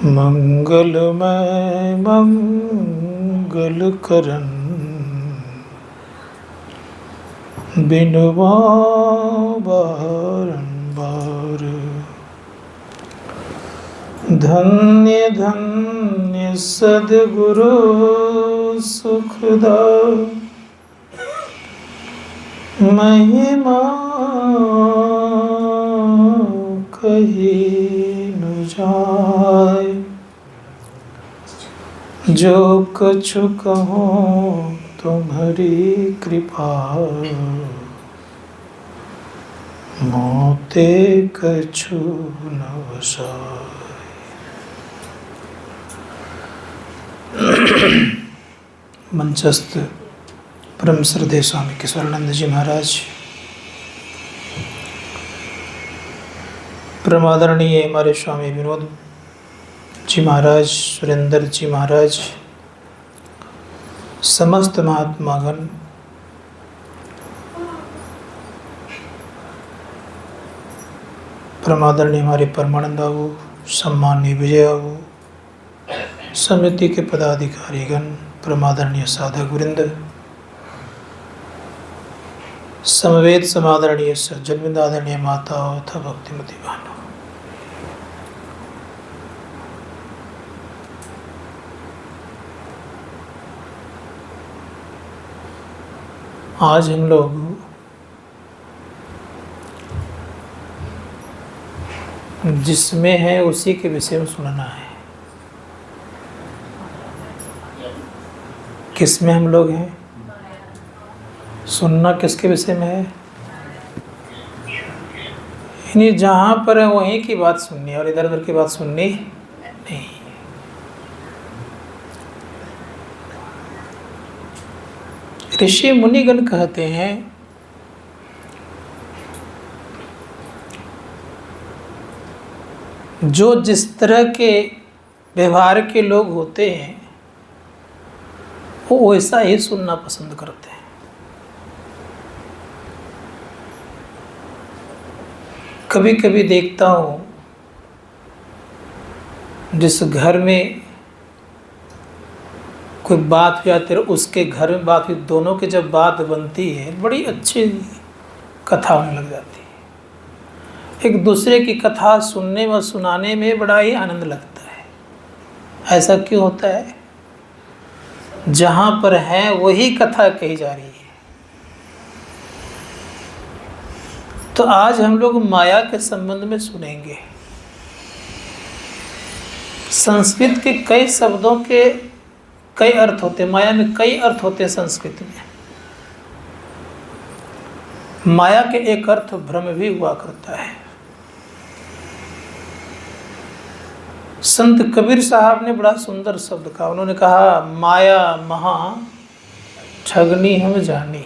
मंगलमय मंगल करन बिनवा बारंबार। धन्य धन्य सद्गुरु सुखदा महिमा कही न जाय। जो कछु कहूँ तुम्हारी कृपा मोते कछु न वसाय। मंचस्थ परम श्रद्धेय स्वामी केशवानंद जी महाराज, परमादरणीय हमारे स्वामी विनोद जी महाराज, सुरेंद्र जी महाराज, समस्त महात्मागण, परमादरणीय हमारे परमानंद बाबू, सम्माननीय विजय बाबू, समिति के पदाधिकारीगण, परमादरणीय साधक वृंद, समवेत समादरणीय सज्जन, आदरणीय माताओं तथा भक्तिमती बहनों, आज हम लोग जिसमें है उसी के विषय में सुनना है। किसमें हम लोग हैं? सुनना किसके विषय में है? यानी जहाँ पर है वहीं की बात सुननी और इधर उधर की बात सुननी नहीं। ऋषि मुनिगण कहते हैं जो जिस तरह के व्यवहार के लोग होते हैं वो वैसा ही सुनना पसंद करते हैं। कभी कभी देखता हूँ जिस घर में कोई बात हो जाती है, उसके घर में बात हुई, दोनों की जब बात बनती है बड़ी अच्छी कथा होने लग जाती है। एक दूसरे की कथा सुनने व सुनाने में बड़ा ही आनंद लगता है। ऐसा क्यों होता है? जहाँ पर है वही कथा कही जा रही है। तो आज हम लोग माया के संबंध में सुनेंगे। संस्कृत के कई शब्दों के कई अर्थ होते हैं। माया में कई अर्थ होते हैं। संस्कृत में माया के एक अर्थ भ्रम भी हुआ करता है। संत कबीर साहब ने बड़ा सुंदर शब्द कहा। उन्होंने कहा, माया महा ठगनी हम जानी।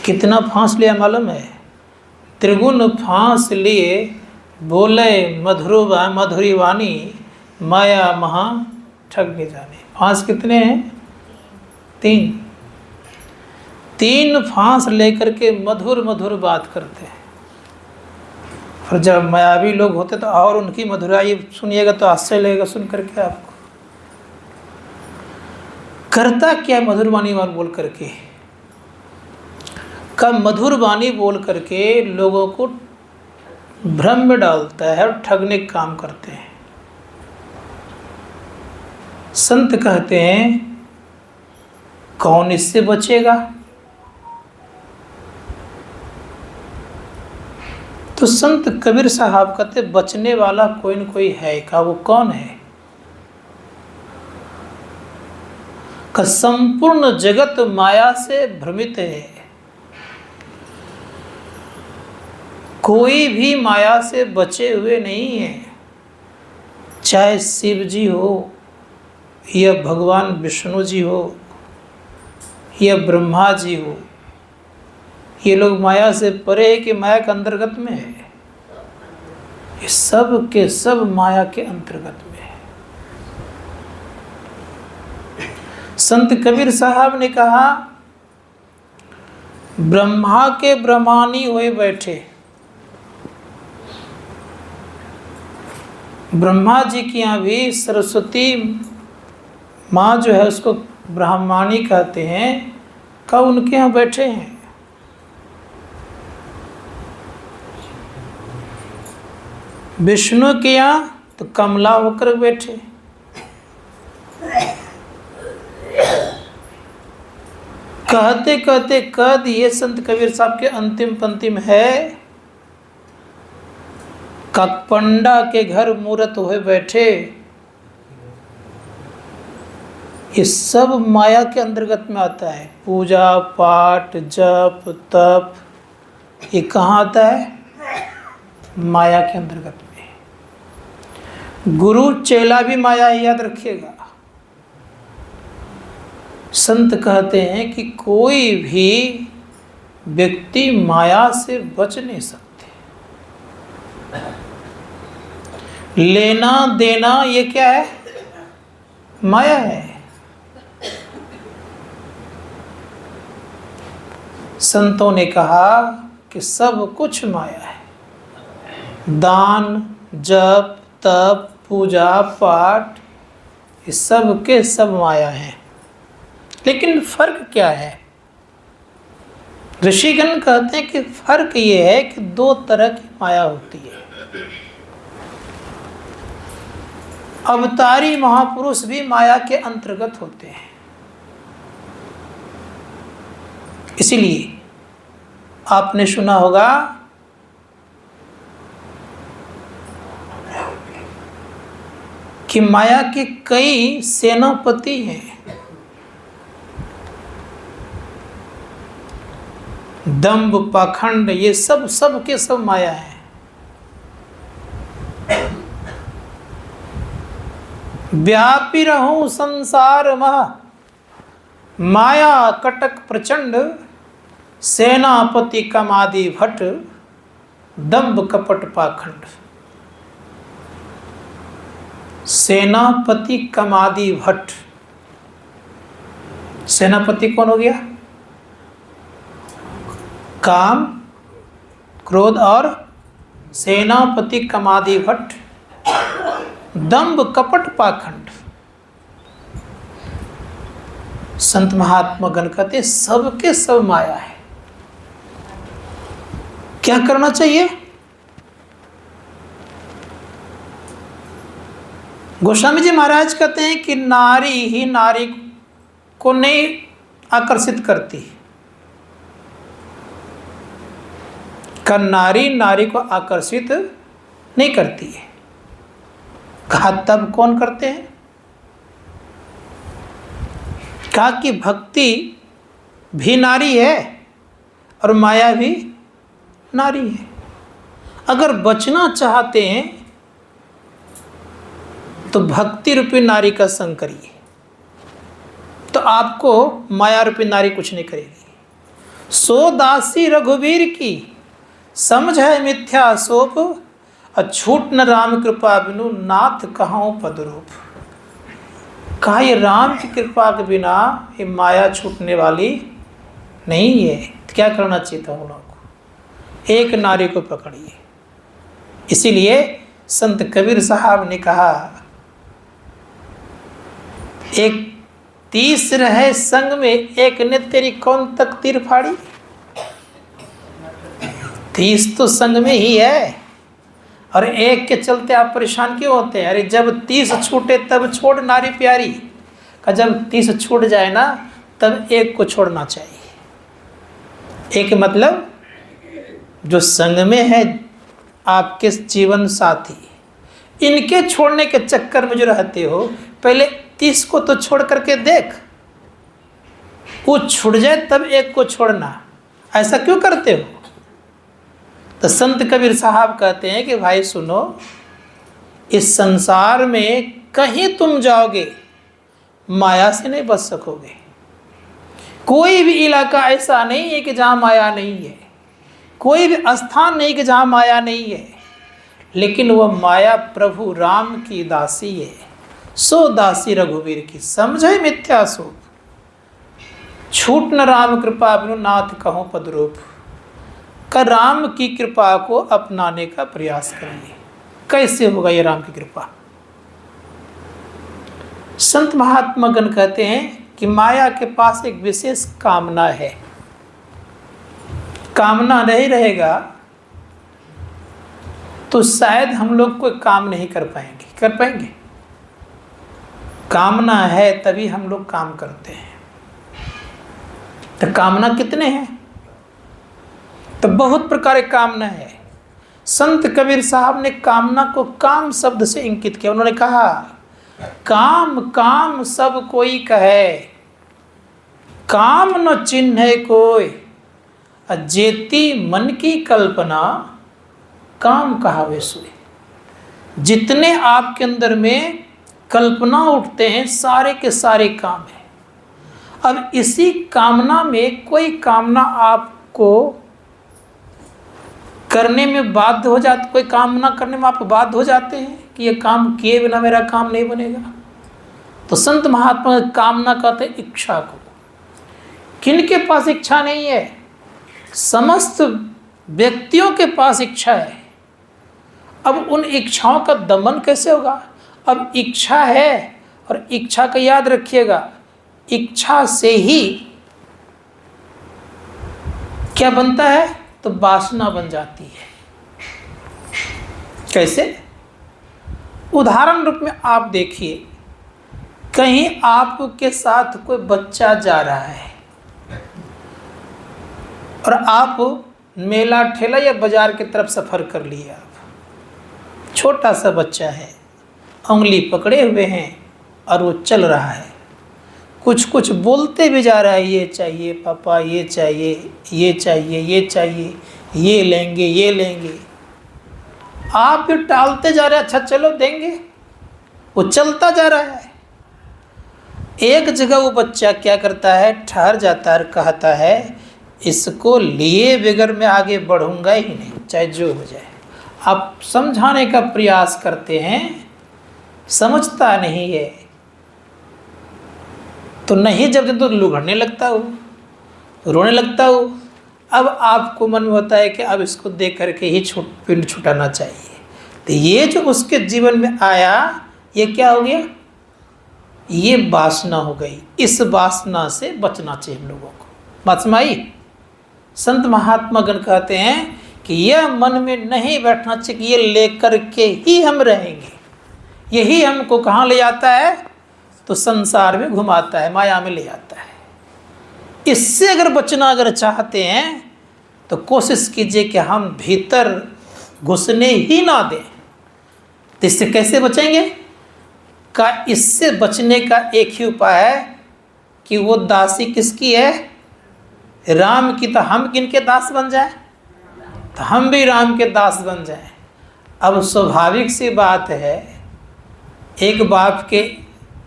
कितना फांस लिया मालूम है? त्रिगुण फांस लिए बोले मधुरी वाणी, माया महा ठगनी जानी। फांस कितने हैं? तीन फांस लेकर के मधुर मधुर बात करते हैं। और जब मायावी लोग होते तो और उनकी मधुराई सुनिएगा तो आश्चर्य लगेगा सुन करके आपको। करता क्या मधुर वाणी बोल करके? का मधुर वाणी बोल करके लोगों को भ्रम में डालता है और ठगने का काम करते हैं। संत कहते हैं कौन इससे बचेगा? तो संत कबीर साहब कहते बचने वाला कोई न कोई है। का वो कौन है? का संपूर्ण जगत माया से भ्रमित है। कोई भी माया से बचे हुए नहीं है। चाहे शिव जी हो या भगवान विष्णु जी हो या ब्रह्मा जी हो, ये लोग माया से परे है कि माया के अंतर्गत में है? ये सब के सब माया के अंतर्गत में है। संत कबीर साहब ने कहा, ब्रह्मा के ब्रह्मानी हुए बैठे, ब्रह्मा जी के यहाँ भी सरस्वती माँ जो है उसको ब्राह्मणी कहते हैं, कब उनके यहाँ बैठे हैं। विष्णु के यहाँ तो कमला होकर बैठे। कहते कहते कह दिए संत कबीर साहब के अंतिम पंक्ति में है, ककपंडा के घर मूरत हुए बैठे। ये सब माया के अंतर्गत में आता है। पूजा पाठ जप तप ये कहाँ आता है? माया के अंतर्गत में। गुरु चेला भी माया है, याद रखिएगा। संत कहते हैं कि कोई भी व्यक्ति माया से बच नहीं सकते। लेना देना ये क्या है? माया है। संतों ने कहा कि सब कुछ माया है। दान जप तप पूजा पाठ ये सब के सब माया है। लेकिन फर्क क्या है? ऋषिगण कहते हैं कि फर्क ये है कि दो तरह की माया होती है। अवतारी महापुरुष भी माया के अंतर्गत होते हैं। इसीलिए आपने सुना होगा कि माया के कई सेनापति हैं। दंभ पाखंड ये सब के सब माया है। व्यापी रहूं संसार मह, माया कटक प्रचंड, सेनापति कमादि भट्ट, दंभ कपट पाखंड। सेनापति कमादि भट्ट, सेनापति कौन हो गया? काम क्रोध और सेनापति कमादि भट्ट, दंभ कपट पाखंड। संत महात्मा गण कहते सबके सब माया है। क्या करना चाहिए? गोस्वामी जी महाराज कहते हैं कि नारी ही नारी को नहीं आकर्षित करती, का नारी नारी को आकर्षित नहीं करती है। कहा तब कौन करते हैं? कहा कि भक्ति भी नारी है और माया भी नारी है। अगर बचना चाहते हैं तो भक्ति रूपी नारी का संग करिए, तो आपको माया रूपी नारी कुछ नहीं करेगी। सो दासी रघुवीर की समझ है मिथ्या सोप, अछूट न राम कृपा बिनु नाथ कहाऊं पदरूप। कहा ये राम की कृपा के बिना ये माया छूटने वाली नहीं है। तो क्या करना चाहिए था उन लोगों को? एक नारी को पकड़िए। इसीलिए संत कबीर साहब ने कहा, एक तीस रहे संग में, एक ने तेरी कौन तकदीर फाड़ी। 30 तो संग में ही है और एक के चलते आप परेशान क्यों होते हैं? अरे जब 30 छूटे तब छोड़ नारी प्यारी का, जब 30 छूट जाए ना तब एक को छोड़ना चाहिए। एक मतलब जो संग में है आपके जीवन साथी, इनके छोड़ने के चक्कर में जो रहते हो, पहले 30 को तो छोड़ करके देख, वो छूट जाए तब एक को छोड़ना। ऐसा क्यों करते हो? तो संत कबीर साहब कहते हैं कि भाई सुनो, इस संसार में कहीं तुम जाओगे माया से नहीं बच सकोगे। कोई भी इलाका ऐसा नहीं है कि जहाँ माया नहीं है, कोई भी स्थान नहीं कि जहाँ माया नहीं है। लेकिन वह माया प्रभु राम की दासी है। सो दासी रघुवीर की समझे मिथ्या सोप, छूट न राम कृपा बिनु नाथ कहूँ पदरूप। का राम की कृपा को अपनाने का प्रयास करिए। कैसे होगा ये राम की कृपा? संत महात्मा गण कहते हैं कि माया के पास एक विशेष कामना है। कामना नहीं रहेगा तो शायद हम लोग कोई काम नहीं कर पाएंगे। कर पाएंगे? कामना है तभी हम लोग काम करते हैं। तो कामना कितने हैं? तो बहुत प्रकार की कामना है। संत कबीर साहब ने कामना को काम शब्द से इंकित किया। उन्होंने कहा, काम काम सब कोई कहे, काम न चिन्ह कोई, जेती मन की कल्पना, काम कहावे सोई। जितने आपके अंदर में कल्पना उठते हैं सारे के सारे काम है। अब इसी कामना में कोई कामना आपको करने में बाध्य हो जाते, कोई कामना करने में आप बाध्य हो जाते हैं कि ये काम किए बिना मेरा काम नहीं बनेगा। तो संत महात्मा कामना कहते हैं इच्छा को। किनके पास इच्छा नहीं है? समस्त व्यक्तियों के पास इच्छा है। अब उन इच्छाओं का दमन कैसे होगा? अब इच्छा है, और इच्छा का याद रखिएगा, इच्छा से ही क्या बनता है? तो वासना बन जाती है। कैसे? उदाहरण रूप में आप देखिए, कहीं आपके साथ कोई बच्चा जा रहा है और आप मेला ठेला या बाजार की तरफ सफ़र कर लिए। आप छोटा सा बच्चा है, उंगली पकड़े हुए हैं और वो चल रहा है, कुछ कुछ बोलते भी जा रहा है, ये चाहिए पापा, ये चाहिए, ये चाहिए, ये चाहिए, ये लेंगे, ये लेंगे। आप भी टालते जा रहे हैं, अच्छा चलो देंगे। वो चलता जा रहा है। एक जगह वो बच्चा क्या करता है? ठहर जाता है, कहता है इसको लिए बगैर मैं आगे बढ़ूंगा ही नहीं, चाहे जो हो जाए। आप समझाने का प्रयास करते हैं, समझता नहीं है, तो नहीं जब तो लुढ़कने लगता हो, रोने लगता हो। अब आपको मन में होता है कि अब इसको देख करके ही पिंड छुटाना चाहिए। तो ये जो उसके जीवन में आया, ये क्या हो गया? ये वासना हो गई। इस वासना से बचना चाहिए हम लोगों को। बात समझ आई? संत महात्मा गण कहते हैं कि यह मन में नहीं बैठना चाहिए कि ये लेकर के ही हम रहेंगे। यही हमको कहाँ ले जाता है? तो संसार में घुमाता है, माया में ले जाता है। इससे अगर बचना अगर चाहते हैं तो कोशिश कीजिए कि हम भीतर घुसने ही ना दें। तो इससे कैसे बचेंगे? इससे बचने का एक ही उपाय है कि वो दासी किसकी है? राम की। तो हम किनके दास बन जाए? तो हम भी राम के दास बन जाएं। अब स्वाभाविक सी बात है, एक बाप के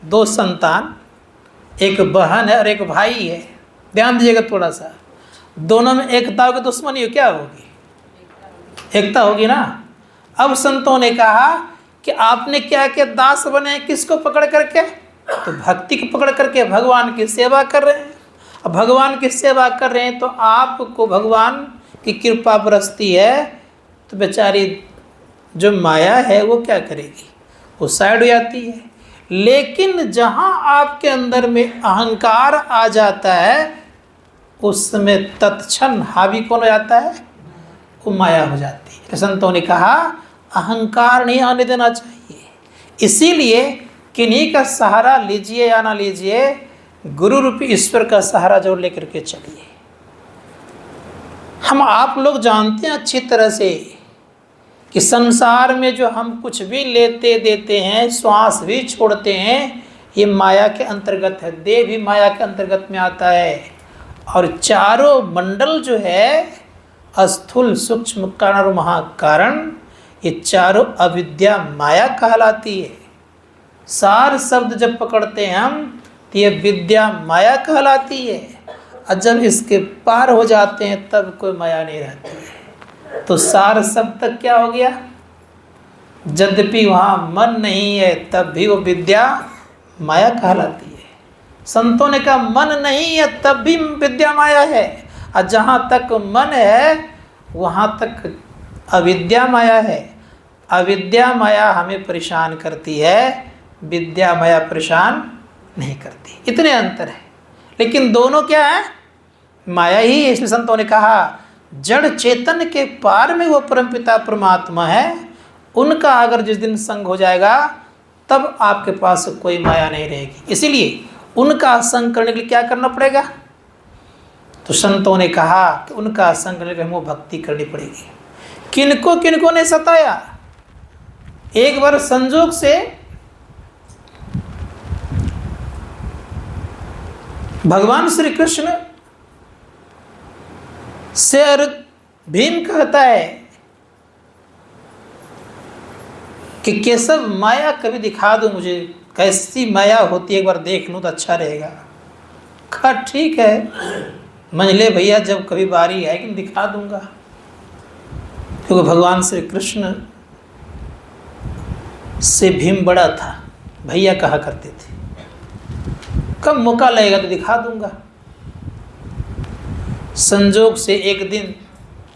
दो संतान, एक बहन है और एक भाई है। ध्यान दीजिएगा थोड़ा सा, दोनों में एकता होगी, दुश्मनी क्या होगी? एकता होगी ना। अब संतों ने कहा कि आपने क्या किया? दास बने। किसको पकड़ करके? तो भक्ति को पकड़ करके भगवान की सेवा कर रहे हैं। अब भगवान की सेवा कर रहे हैं तो आपको भगवान की कृपा बरसती है, तो बेचारी जो माया है वो क्या करेगी? वो साइड हो जाती है। लेकिन जहाँ आपके अंदर में अहंकार आ जाता है, उस समय तत्क्षण हावी कौन हो जाता है? वो माया हो जाती है। संतों ने कहा अहंकार नहीं आने देना चाहिए। इसीलिए किन्हीं का सहारा लीजिए या ना लीजिए, गुरु रूपी ईश्वर का सहारा जरूर लेकर के चलिए। हम आप लोग जानते हैं अच्छी तरह से कि संसार में जो हम कुछ भी लेते देते हैं, श्वास भी छोड़ते हैं, ये माया के अंतर्गत है। देह भी माया के अंतर्गत में आता है। और चारों मंडल जो है, स्थूल सूक्ष्म कारण और महाकारण, ये चारों अविद्या माया कहलाती है। सार शब्द जब पकड़ते हैं हम तो ये विद्या माया कहलाती है। और जब इसके पार हो जाते हैं तब कोई माया नहीं रहती है। तो सार शब्द तक क्या हो गया? यद्यपि वहाँ मन नहीं है तब भी वो विद्या माया कहलाती है। संतों ने कहा मन नहीं है तब भी विद्या माया है, और जहाँ तक मन है वहाँ तक अविद्या माया है। अविद्या माया हमें परेशान करती है, विद्या माया परेशान नहीं करती। इतने अंतर है, लेकिन दोनों क्या है? माया ही है। इसलिए संतों ने कहा जड़ चेतन के पार में वो परमपिता परमात्मा है, उनका अगर जिस दिन संग हो जाएगा तब आपके पास कोई माया नहीं रहेगी। इसीलिए उनका संग करने के लिए क्या करना पड़ेगा? तो संतों ने कहा कि उनका संग करने के लिए हमें भक्ति करनी पड़ेगी। किनको ने सताया? एक बार संजोग से भगवान श्री कृष्ण से भीम कहता है कि केशव माया कभी दिखा दो मुझे, कैसी माया होती है एक बार देख लूँ तो अच्छा रहेगा। कहा ठीक है मंझले भैया, जब कभी बारी आएगी दिखा दूंगा। क्योंकि भगवान श्री कृष्ण से भीम बड़ा था, भैया कहा करते थे। कब मौका लगेगा तो दिखा दूंगा। संजोग से एक दिन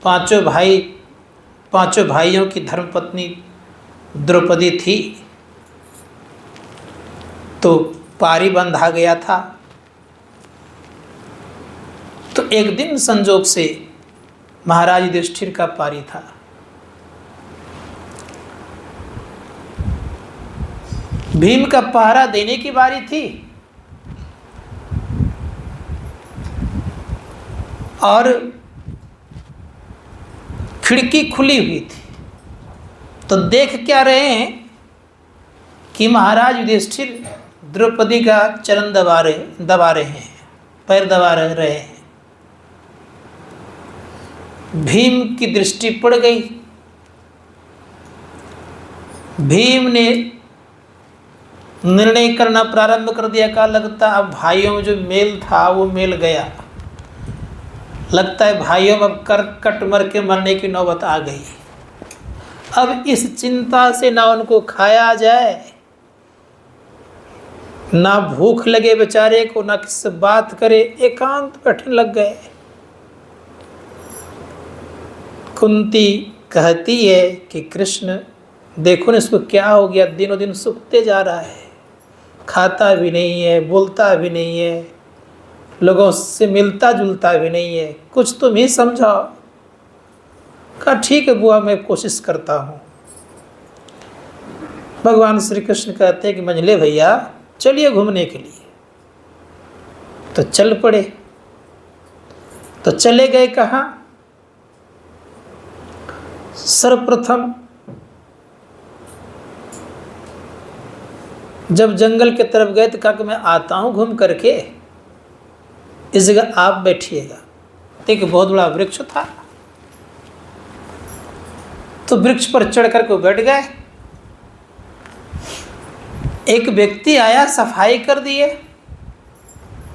पांचों भाइयों की धर्मपत्नी द्रौपदी थी, तो पारी बंधा गया था। तो एक दिन संजोग से महाराज युधिष्ठिर का पारी था। भीम का पहरा देने की बारी थी और खिड़की खुली हुई थी। तो देख क्या रहे हैं कि महाराज युधिष्ठिर द्रौपदी का चरण दबा रहे हैं, पैर दबा रहे हैं। भीम की दृष्टि पड़ गई। भीम ने निर्णय करना प्रारंभ कर दिया। का लगता अब भाइयों में जो मेल था वो मेल गया। लगता है भाइयों में अब कट मर के मरने की नौबत आ गई। अब इस चिंता से ना उनको खाया जाए, ना भूख लगे बेचारे को, ना किससे बात करे, एकांत बैठने लग गए। कुंती कहती है कि कृष्ण देखो ना इसको क्या हो गया, दिनों दिन सूखते जा रहा है, खाता भी नहीं है, बोलता भी नहीं है, लोगों से मिलता जुलता भी नहीं है, कुछ तुम ही समझाओ। कहा ठीक है बुआ, मैं कोशिश करता हूँ। भगवान श्री कृष्ण कहते हैं कि मंझले भैया चलिए घूमने के लिए। तो चल पड़े। तो चले गए कहाँ? सर्वप्रथम जब जंगल के तरफ गए तो कहा कि मैं आता हूँ घूम करके, इस जगह आप बैठिएगा। एक बहुत बड़ा वृक्ष था, तो वृक्ष पर चढ़ कर के बैठ गए। एक व्यक्ति आया, सफाई कर दिए,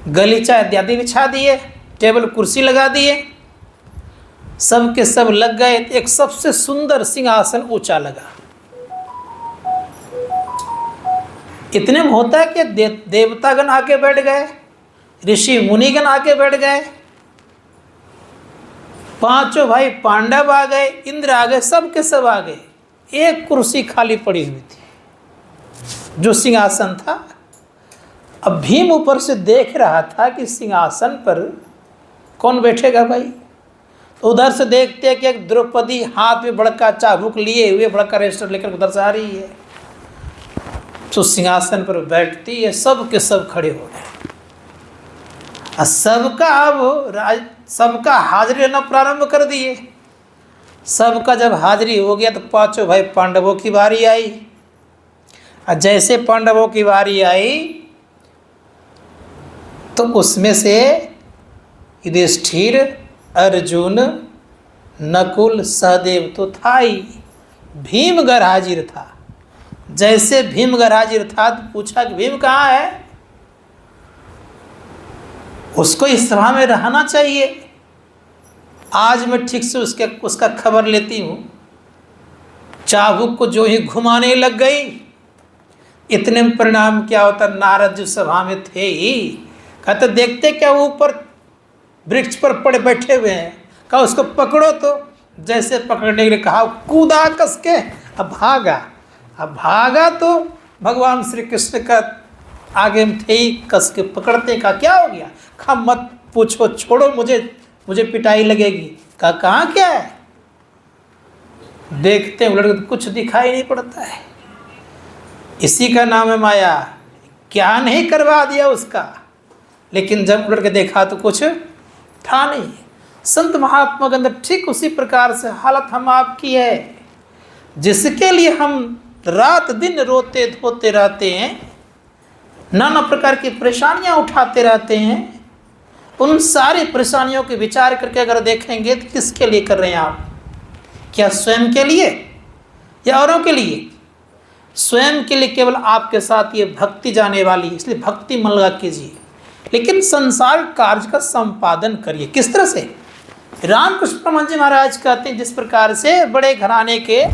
गलीचा इत्यादि बिछा दिए, टेबल कुर्सी लगा दिए, सब के सब लग गए। एक सबसे सुंदर सिंहासन ऊंचा लगा। इतने में होता है कि देवतागण आके बैठ गए, ऋषि मुनिगण आके बैठ गए, पांचों भाई पांडव आ गए, इंद्र आ गए, सब के सब आ गए। एक कुर्सी खाली पड़ी हुई थी, जो सिंहासन था। अब भीम ऊपर से देख रहा था कि सिंहासन पर कौन बैठेगा भाई। तो उधर से देखते हैं कि एक द्रौपदी हाथ में बड़का चाबुक लिए हुए, बड़का रेस्टर लेकर उधर से आ रही है। तो सिंहासन पर बैठती है, सब के सब खड़े हो गए। सबका हाजिरी लेना प्रारंभ कर दिए। सबका जब हाजिरी हो गया तो पांचों भाई पांडवों की बारी आई। और जैसे पांडवों की बारी आई तो उसमें से युधिष्ठिर, अर्जुन, नकुल, सहदेव तो था ही, भीमगढ़ हाजिर था। जैसे भीमगढ़ हाजिर था तो पूछा कि भीम कहाँ है? उसको इस सभा में रहना चाहिए। आज मैं ठीक से उसका खबर लेती हूँ। चाबुक को जो ही घुमाने लग गई, इतने में परिणाम क्या होता? नारद जो सभा में थे ही कहते देखते क्या वो ऊपर वृक्ष पर पड़े बैठे हुए हैं। कहा उसको पकड़ो। तो जैसे पकड़ने के लिए कहा, कूदा कस के अब भागा तो भगवान श्री कृष्ण का आगे में थे ही, कस के पकड़ते। का क्या हो गया? खा मत पूछो, छोड़ो, मुझे पिटाई लगेगी। का कहाँ क्या है? देखते हैं उलट, कुछ दिखाई नहीं पड़ता है। इसी का नाम है माया। क्या नहीं करवा दिया उसका, लेकिन जब उलट के देखा तो कुछ था नहीं। संत महात्मा के अंदर ठीक उसी प्रकार से हालत हम आपकी है। जिसके लिए हम रात दिन रोते धोते रहते हैं, नाना प्रकार की परेशानियां उठाते रहते हैं, उन सारी परेशानियों के विचार करके अगर देखेंगे तो किसके लिए कर रहे हैं आप? क्या स्वयं के लिए या औरों के लिए? स्वयं के लिए केवल आपके साथ ये भक्ति जाने वाली, इसलिए भक्ति मन लगा कीजिए, लेकिन संसार कार्य का संपादन करिए। किस तरह से? रामकृष्ण परमहंस जी महाराज कहते हैं, जिस प्रकार से बड़े घराने के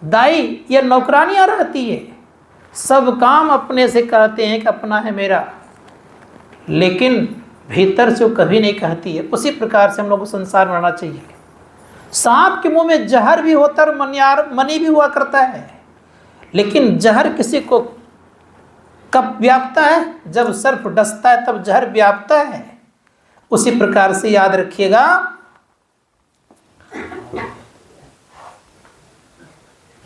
दाई या नौकरानियां रहती है, सब काम अपने से कहते हैं कि अपना है मेरा, लेकिन भीतर से वो कभी नहीं कहती है। उसी प्रकार से हम लोग को संसार में रहना चाहिए। सांप के मुंह में जहर भी होता है, मनी भी हुआ करता है, लेकिन जहर किसी को कब व्यापता है? जब सर्प डसता है तब जहर व्यापता है। उसी प्रकार से याद रखिएगा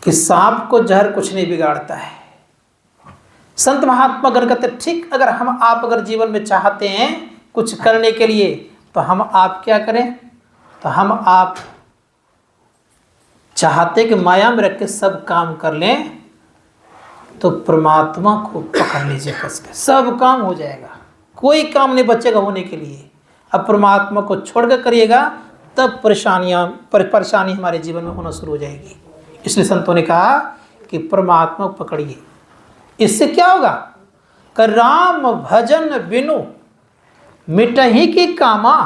कि सांप को जहर कुछ नहीं बिगाड़ता है। संत महात्मा गण कहते ठीक, अगर हम आप अगर जीवन में चाहते हैं कुछ करने के लिए, तो हम आप क्या करें? तो हम आप चाहते कि माया में रख के सब काम कर लें, तो परमात्मा को पकड़ लीजिए कस के, सब काम हो जाएगा, कोई काम नहीं बचेगा होने के लिए। अब परमात्मा को छोड़कर करिएगा, तब परेशानी हमारे जीवन में होना शुरू हो जाएगी। इसलिए संतों ने कहा कि परमात्मा को पकड़िए। इससे क्या होगा? कि राम भजन बिनु मिटहि की कामा।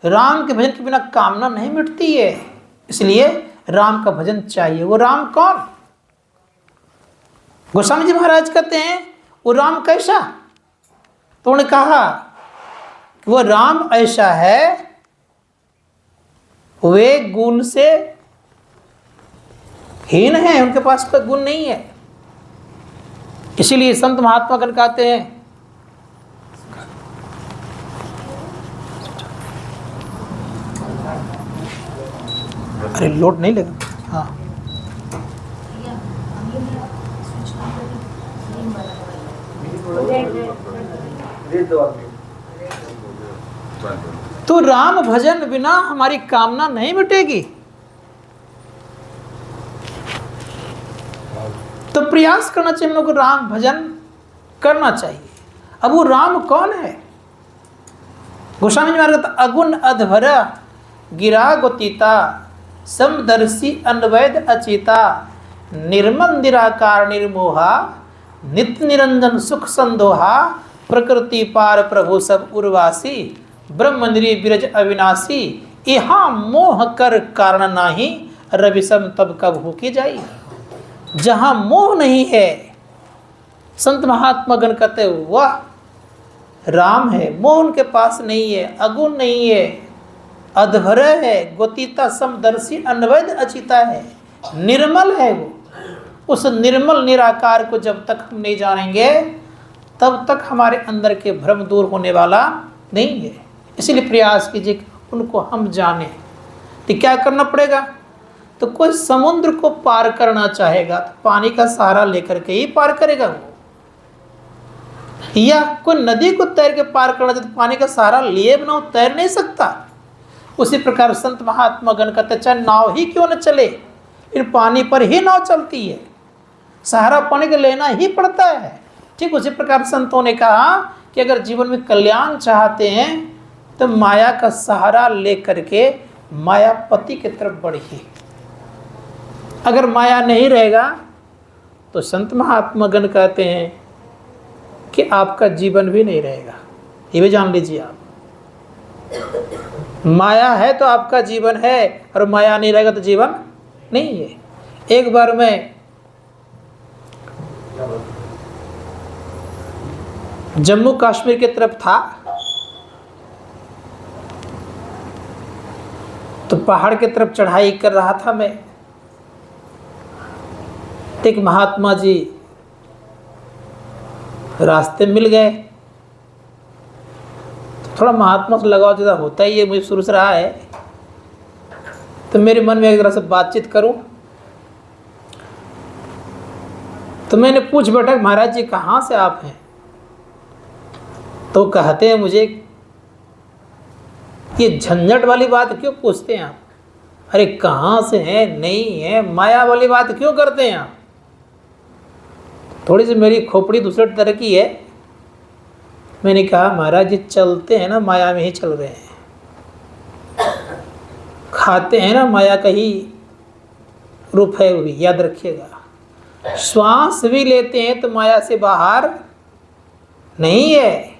राम के भजन के बिना कामना नहीं मिटती है, इसलिए राम का भजन चाहिए। वो राम कौन? गोस्वामी जी महाराज कहते हैं वो राम कैसा? तो उन्होंने कहा कि वो राम ऐसा है, वे गुण से हीन है, उनके पास कोई गुण नहीं है। इसीलिए संत महात्मा गण कहते हैं, अरे लोड नहीं लगा। हाँ, तो राम भजन बिना हमारी कामना नहीं मिटेगी। तो प्रयास करना चाहिए हम लोग को राम भजन करना चाहिए। अब वो राम कौन है? गोस्वामी जी महाराज कहते अगुण अधभर गिरा गोतीता समदर्शी अनवैध अचिता निर्मल निराकार निर्मोहा नित्य निरंजन सुख संदोहा प्रकृति पार प्रभु सब उर्वासी ब्रह्मनिरी बिरज अविनाशी यहाँ मोह कर कारण नाही रविसम तब कब हो की जाई। जहाँ मोह नहीं है, संत महात्मा गण कहते वह राम है। मोह उनके पास नहीं है, अगुण नहीं है, अधभर है, गोतीता समदर्शी अनवैध अचिता है, निर्मल है। वो उस निर्मल निराकार को जब तक हम नहीं जानेंगे, तब तक हमारे अंदर के भ्रम दूर होने वाला नहीं है। इसीलिए प्रयास कीजिए कि उनको हम जाने। तो क्या करना पड़ेगा? तो कोई समुद्र को पार करना चाहेगा तो पानी का सहारा लेकर के ही पार करेगा वो, या कोई नदी को तैर के पार करना चाहे तो पानी का सहारा लिए बिना तैर नहीं सकता। उसी प्रकार संत महात्मा गण कहते चाहे नाव ही क्यों न चले, इन पानी पर ही नाव चलती है, सहारा पानी का लेना ही पड़ता है। ठीक उसी प्रकार संतों ने कहा कि अगर जीवन में कल्याण चाहते हैं तो माया का सहारा लेकर के मायापति की तरफ बढ़िए। अगर माया नहीं रहेगा तो संत महात्मा गण कहते हैं कि आपका जीवन भी नहीं रहेगा। ये भी जान लीजिए आप, माया है तो आपका जीवन है, और माया नहीं रहेगा तो जीवन नहीं है। एक बार मैं जम्मू कश्मीर की तरफ था, तो पहाड़ की तरफ चढ़ाई कर रहा था मैं। एक महात्मा जी रास्ते मिल गए। थोड़ा महात्मा से लगाव ज़्यादा होता ही है, मुझे शुरू से रहा है। तो मेरे मन में एक तरह से बातचीत करूं, तो मैंने पूछ बैठा, महाराज जी कहाँ से आप हैं? तो कहते हैं मुझे, ये झंझट वाली बात क्यों पूछते हैं आप? अरे कहाँ से हैं, नहीं है, माया वाली बात क्यों करते हैं आप? थोड़ी सी मेरी खोपड़ी दूसरे तरह की है। मैंने कहा महाराज जी चलते हैं ना माया में ही चल रहे हैं, खाते हैं ना माया का ही रूप है, वो भी याद रखिएगा। श्वास भी लेते हैं तो माया से बाहर नहीं है,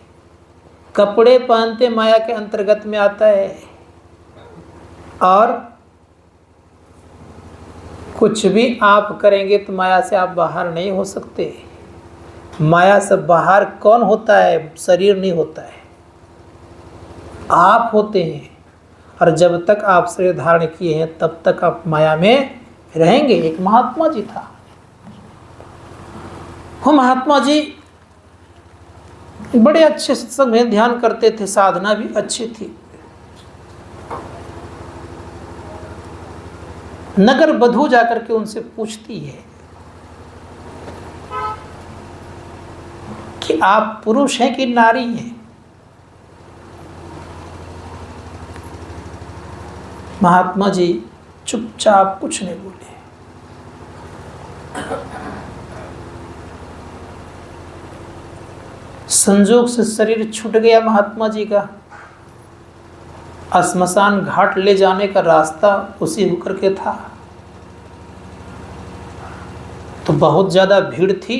कपड़े पहनते माया के अंतर्गत में आता है, और कुछ भी आप करेंगे तो माया से आप बाहर नहीं हो सकते। माया से बाहर कौन होता है? शरीर नहीं होता है, आप होते हैं। और जब तक आप शरीर धारण किए हैं तब तक आप माया में रहेंगे। एक महात्मा जी था, वो महात्मा जी बड़े अच्छे सत्संग में ध्यान करते थे, साधना भी अच्छी थी। नगर बधू जाकर के उनसे पूछती है कि आप पुरुष हैं कि नारी हैं? महात्मा जी चुपचाप कुछ नहीं बोले। संजोग से शरीर छूट गया महात्मा जी का। श्मशान घाट ले जाने का रास्ता उसी होकर के था, तो बहुत ज़्यादा भीड़ थी।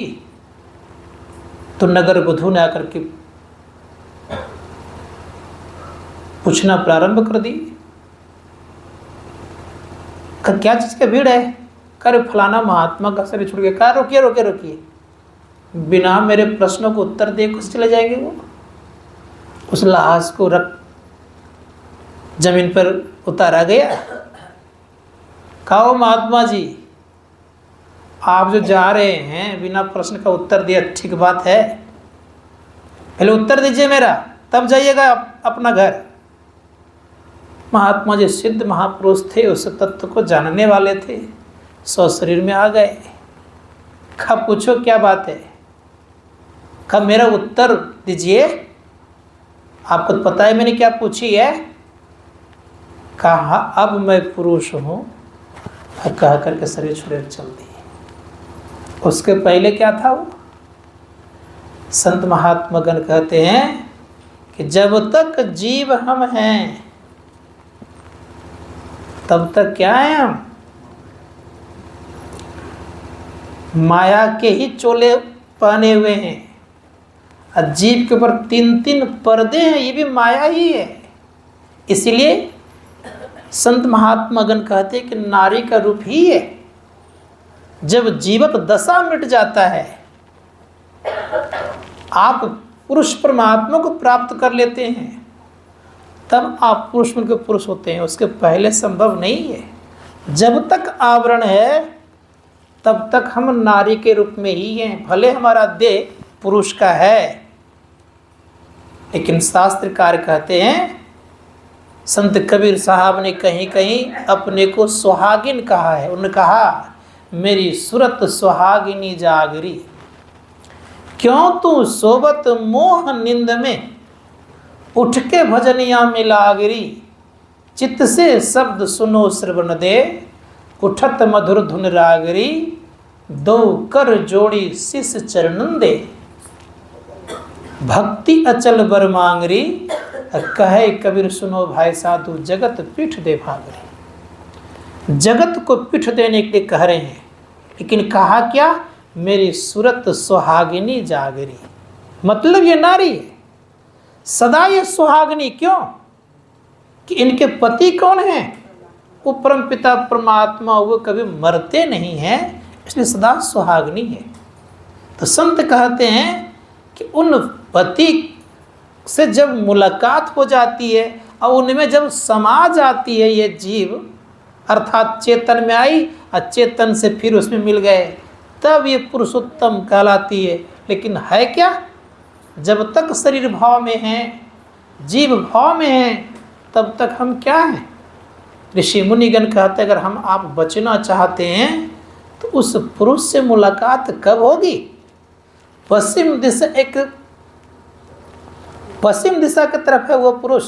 तो नगर बधू ने आकर के पूछना प्रारंभ कर दी, क्या चीज़ का भीड़ है? कर फलाना महात्मा का शरीर छूट गया। कहा रोकिए रोकिए रोकिए, बिना मेरे प्रश्नों को उत्तर दे कुछ चले जाएंगे वो। उस लाश को रख जमीन पर उतारा गया। कहो महात्मा जी आप जो जा रहे हैं बिना प्रश्न का उत्तर दिया, ठीक बात है, पहले उत्तर दीजिए मेरा, तब जाइएगा अपना घर। महात्मा जी सिद्ध महापुरुष थे, उस तत्व को जानने वाले थे, सौ शरीर में आ गए। कब पूछो क्या बात है? कब मेरा उत्तर दीजिए, आपको पता है मैंने क्या पूछी है? कहा अब मैं पुरुष हूँ, कह करके शरीर छोड़ चल दी। उसके पहले क्या था वो? संत महात्मागण कहते हैं कि जब तक जीव हम हैं तब तक क्या है? हम माया के ही चोले पहने हुए हैं। जीव के ऊपर 3-3 पर्दे हैं, ये भी माया ही है। इसलिए संत महात्मागण कहते हैं कि नारी का रूप ही है। जब जीवत दशा मिट जाता है, आप पुरुष परमात्मा को प्राप्त कर लेते हैं, तब आप पुरुष मिलकर पुरुष होते हैं। उसके पहले संभव नहीं है। जब तक आवरण है तब तक हम नारी के रूप में ही हैं, भले हमारा देह पुरुष का है। लेकिन शास्त्रकार कहते हैं, संत कबीर साहब ने कहीं कहीं अपने को सुहागिन कहा है। उन्होंने कहा मेरी सूरत सुहागिनी जागरी, क्यों तू सोबत मोह निंद में, उठ के भजनिया मिलागरी, चित्त से शब्द सुनो श्रवण दे, उठत मधुर धुन रागरी, दो कर जोड़ी शिष चरणन दे, भक्ति अचल बर मांगरी, कहे कबीर सुनो भाई साधु, जगत पीठ दे भागरी। जगत को पीठ देने के लिए कह रहे हैं, लेकिन कहा क्या? मेरी सूरत सुहागिनी जागरी। मतलब ये नारी है, सदा ये सुहागिनी। क्यों? कि इनके पति कौन हैं? वो परम पिता परमात्मा, वो कभी मरते नहीं हैं, इसलिए सदा सुहागिनी है। तो संत कहते हैं कि उन पति से जब मुलाकात हो जाती है और उनमें जब समा जाती है ये जीव, अर्थात चेतन में आई और चेतन से फिर उसमें मिल गए, तब ये पुरुषोत्तम कहलाती है। लेकिन है क्या? जब तक शरीर भाव में है, जीव भाव में है, तब तक हम क्या हैं? ऋषि मुनिगण कहते अगर हम आप बचना चाहते हैं तो उस पुरुष से मुलाकात कब होगी? पश्चिम दिशा की तरफ है वो पुरुष।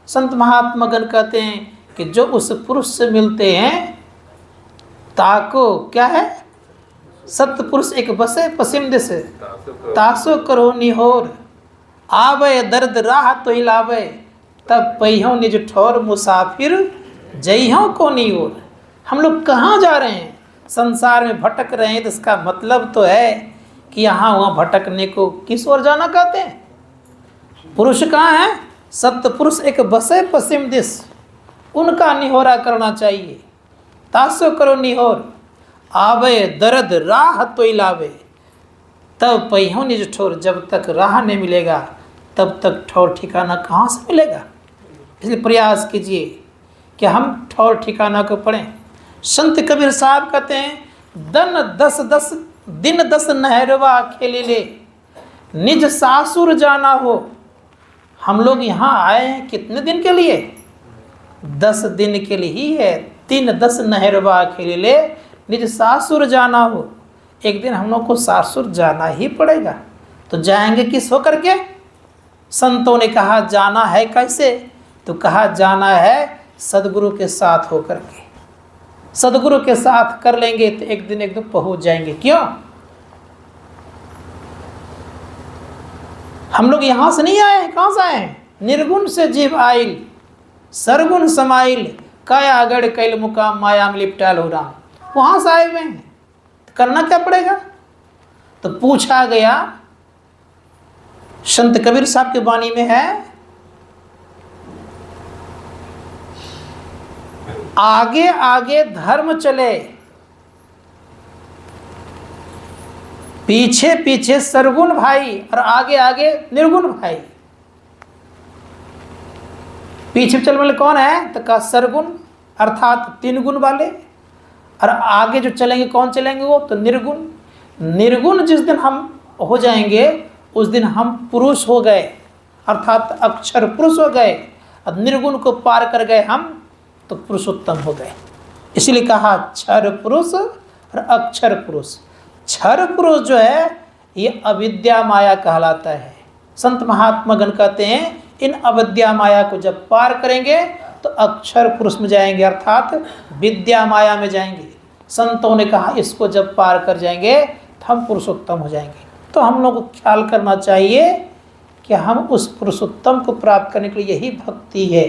संत महात्मागण कहते हैं कि जो उस पुरुष से मिलते हैं ताको क्या है? सत्पुरुष एक बसे पश्चिम दिशा तासो करो निहोर, आवे दर्द राह तो हिलावे, तब पहियों निज ठोर मुसाफिर जइहों को नियोर। हम लोग कहाँ जा रहे हैं? संसार में भटक रहे हैं, तो इसका मतलब तो है कि यहाँ वहाँ भटकने को किस ओर जाना कहते हैं? पुरुष कहाँ है? सत्पुरुष एक बसे पश्चिम दिश, उनका निहोरा करना चाहिए। तासो करो निहोर, आवे दर्द राह तो लावे, तब पहियों निज ठोर। जब तक राह नहीं मिलेगा तब तक ठौर ठिकाना कहाँ से मिलेगा? इसलिए प्रयास कीजिए कि हम ठौर ठिकाना को पढ़ें। संत कबीर साहब कहते हैं दिन दस नहरवा खेले ले, निज सासुर जाना हो। हम लोग यहाँ आए हैं कितने दिन के लिए? 10 दिन के लिए ही है। 10 नहरवा खेले ले, निज सासुर जाना हो। एक दिन हम लोग को सासुर जाना ही पड़ेगा। तो जाएंगे किस होकर के? संतों ने कहा जाना है कैसे? तो कहा जाना है सदगुरु के साथ होकर के। सदगुरु के साथ कर लेंगे तो एक दिन पहुंच जाएंगे। क्यों? हम लोग यहाँ से नहीं आए हैं। कहाँ से आए हैं? निर्गुण से जीव आइल, सरगुण समाइल, काया गढ़ कैल मुकाम माया में लिपटाल हो राम। वहाँ से आए हुए हैं। तो करना क्या पड़ेगा? तो पूछा गया, संत कबीर साहब की वाणी में है, आगे आगे धर्म चले, पीछे पीछे सरगुण भाई, और आगे आगे निर्गुण भाई। पीछे चलने वाले कौन है? तो का सरगुण अर्थात 3 गुण वाले, और आगे जो चलेंगे कौन चलेंगे? वो तो निर्गुण। निर्गुण जिस दिन हम हो जाएंगे उस दिन हम पुरुष हो गए, अर्थात अक्षर पुरुष हो गए। और निर्गुण को पार कर गए हम तो पुरुषोत्तम हो गए। इसीलिए कहा क्षर पुरुष और अक्षर पुरुष। क्षर पुरुष जो है ये अविद्या माया कहलाता है। संत महात्मा गण कहते हैं इन अविद्या माया को जब पार करेंगे तो अक्षर पुरुष में जाएंगे, अर्थात विद्या माया में जाएंगे। संतों ने कहा इसको जब पार कर जाएंगे तो हम पुरुषोत्तम हो जाएंगे। तो हम लोग को ख्याल करना चाहिए कि हम उस पुरुषोत्तम को प्राप्त करने के लिए यही भक्ति है,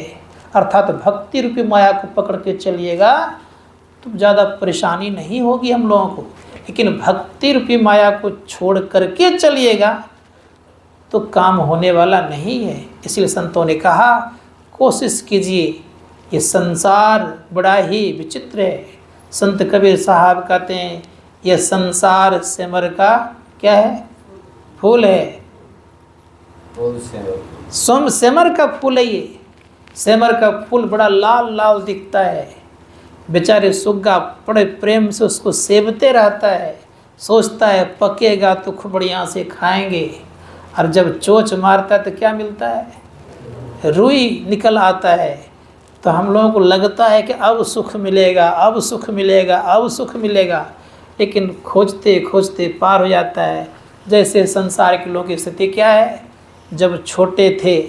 अर्थात भक्ति रूपी माया को पकड़ के चलिएगा तो ज़्यादा परेशानी नहीं होगी हम लोगों को। लेकिन भक्ति रूपी माया को छोड़ करके चलिएगा तो काम होने वाला नहीं है। इसलिए संतों ने कहा कोशिश कीजिए, ये संसार बड़ा ही विचित्र है। संत कबीर साहब कहते हैं यह संसार सिमर का क्या है? फूल है। सोम सिमर का फूल है ये। सिमर का फूल बड़ा लाल लाल दिखता है। बेचारे सुग्गा बड़े प्रेम से उसको सेवते रहता है, सोचता है पकेगा तो खूब बढ़िया से खाएंगे। और जब चोंच मारता है तो क्या मिलता है? रुई निकल आता है। तो हम लोगों को लगता है कि अब सुख मिलेगा, अब सुख मिलेगा, अब सुख मिलेगा। लेकिन खोजते खोजते पार हो जाता है। जैसे संसार के लोगों की स्थिति क्या है? जब छोटे थे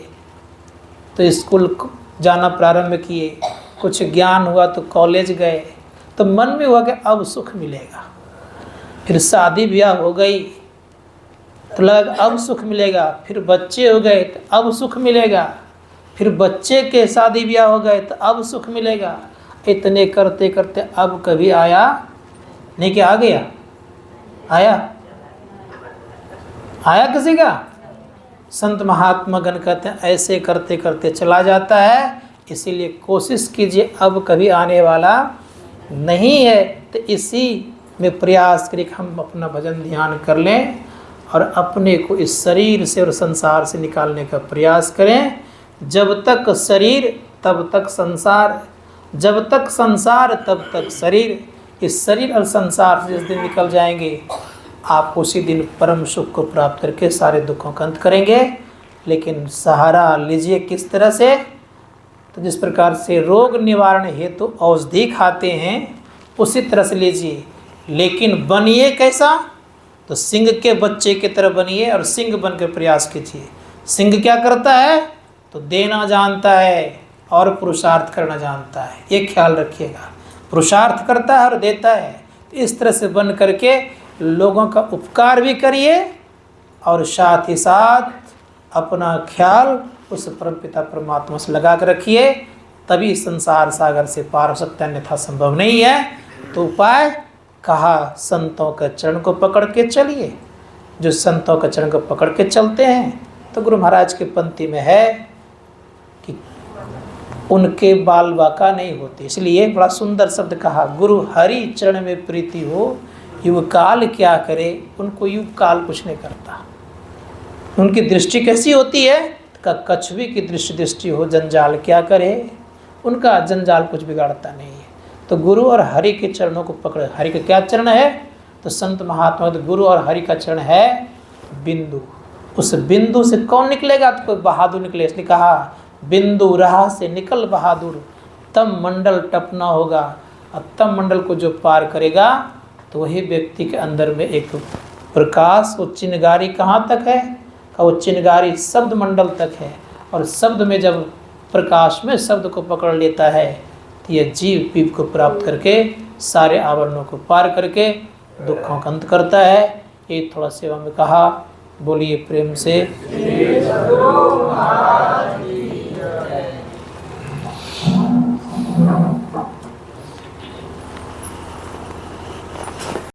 तो स्कूल जाना प्रारंभ किए, कुछ ज्ञान हुआ तो कॉलेज गए, तो मन में हुआ कि अब सुख मिलेगा। फिर शादी ब्याह हो गई तो लगा अब सुख मिलेगा। फिर बच्चे हो गए तो अब सुख मिलेगा। फिर बच्चे के शादी ब्याह हो गए तो अब सुख मिलेगा। इतने करते करते अब कभी आया नहीं कि आ गया? आया किसी का? संत महात्मा गण कहते हैं ऐसे करते करते चला जाता है। इसीलिए कोशिश कीजिए, अब कभी आने वाला नहीं है। तो इसी में प्रयास करिए कि हम अपना भजन ध्यान कर लें और अपने को इस शरीर से और संसार से निकालने का प्रयास करें। जब तक शरीर तब तक संसार, जब तक संसार तब तक शरीर। इस शरीर और संसार से जिस दिन निकल जाएंगे आप उसी दिन परम सुख को प्राप्त करके सारे दुखों का अंत करेंगे। लेकिन सहारा लीजिए किस तरह से? तो जिस प्रकार से रोग निवारण हेतु औषधि खाते हैं उसी तरह से लीजिए। लेकिन बनिए कैसा? तो सिंह के बच्चे की तरह बनिए और सिंह बनकर प्रयास कीजिए। सिंह क्या करता है? तो देना जानता है और पुरुषार्थ करना जानता है, ये ख्याल रखिएगा। पुरुषार्थ करता है और देता है। तो इस तरह से बन करके लोगों का उपकार भी करिए और साथ ही साथ अपना ख्याल उस परमपिता परमात्मा से लगा कर रखिए, तभी संसार सागर से पार हो सकता है, अन्यथा संभव नहीं है। तो उपाय कहा, संतों के चरण को पकड़ के चलिए। जो संतों के चरण को पकड़ के चलते हैं तो गुरु महाराज की पंक्ति में है कि उनके बाल बाका नहीं होते। इसलिए बड़ा सुंदर शब्द कहा, गुरु हरि चरण में प्रीति हो, युग काल क्या करे, उनको युग काल कुछ नहीं करता। उनकी दृष्टि कैसी होती है? कछुए की दृष्टि हो, जंजाल क्या करे, उनका जंजाल कुछ बिगाड़ता नहीं है। तो गुरु और हरि के चरणों को पकड़े। हरि का क्या चरण है? तो संत महात्मा, तो गुरु और हरि का चरण है बिंदु। उस बिंदु से कौन निकलेगा? तो कोई बहादुर निकले। इसलिए कहा, बिंदु राह से निकल बहादुर, तब मंडल टपना होगा। और तब मंडल को जो पार करेगा तो वही व्यक्ति के अंदर में एक प्रकाश, वो चिनगारी कहाँ तक है? वो चिनगारी शब्द मंडल तक है। और शब्द में जब प्रकाश में शब्द को पकड़ लेता है तो यह जीव पीप को प्राप्त करके सारे आवरणों को पार करके दुखों का अंत करता है। ये थोड़ा सेवा में कहा। बोलिए प्रेम से।